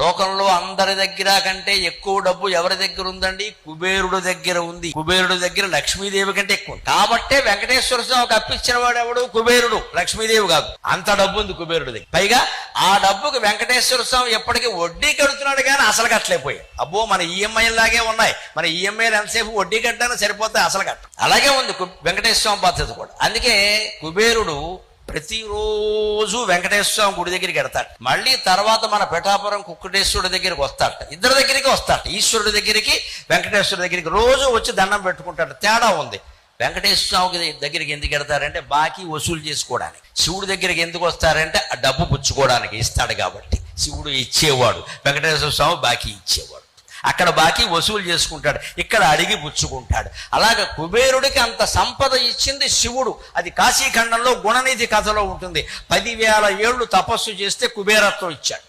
లోకంలో అందరి దగ్గర కంటే ఎక్కువ డబ్బు ఎవరి దగ్గర ఉందండి? కుబేరుడు దగ్గర ఉంది. కుబేరుడు దగ్గర లక్ష్మీదేవి కంటే ఎక్కువ. కాబట్టే వెంకటేశ్వర స్వామికి అప్పించిన వాడు ఎవడు? కుబేరుడు, లక్ష్మీదేవి కాదు. అంత డబ్బు ఉంది కుబేరుడు దగ్గర. పైగా ఆ డబ్బుకి వెంకటేశ్వర స్వామి ఎప్పటికీ వడ్డీ కడుతున్నాడు కానీ అసలు కట్టలేకపోయాయి. అబ్బో మన ఈఎంఐ లాగే ఉన్నాయి. మన ఈఎంఐలు ఎంతసేపు వడ్డీ కట్టడానికి సరిపోతే అసలు కట్ట. అలాగే ఉంది వెంకటేశ్వర స్వామి పద్ధతి కూడా. అందుకే కుబేరుడు ప్రతిరోజు వెంకటేశ్వర స్వామి గుడి దగ్గరికి వెడతాడు. మళ్ళీ తర్వాత మన పిఠాపురం కుక్కటేశ్వరుడి దగ్గరికి వస్తాడు. ఇద్దరి దగ్గరికి వస్తాడు. ఈశ్వరుడి దగ్గరికి, వెంకటేశ్వరుడి దగ్గరికి రోజు వచ్చి దండం పెట్టుకుంటాడు. తేడా ఉంది. వెంకటేశ్వర స్వామి దగ్గరికి ఎందుకు వెడతారంటే బాకీ వసూలు చేసుకోవడానికి. శివుడి దగ్గరికి ఎందుకు వస్తారంటే ఆ డబ్బు పుచ్చుకోవడానికి. ఇస్తాడు కాబట్టి. శివుడు ఇచ్చేవాడు, వెంకటేశ్వర స్వామి బాకీ ఇచ్చేవాడు. అక్కడ బాకీ వసూలు చేసుకుంటాడు, ఇక్కడ అడిగి పుచ్చుకుంటాడు. అలాగే కుబేరుడికి అంత సంపద ఇచ్చింది శివుడు. అది కాశీఖండంలో గుణనిధి కథలో ఉంటుంది. 10,000 ఏళ్ళు తపస్సు చేస్తే కుబేరత్వం ఇచ్చాడు.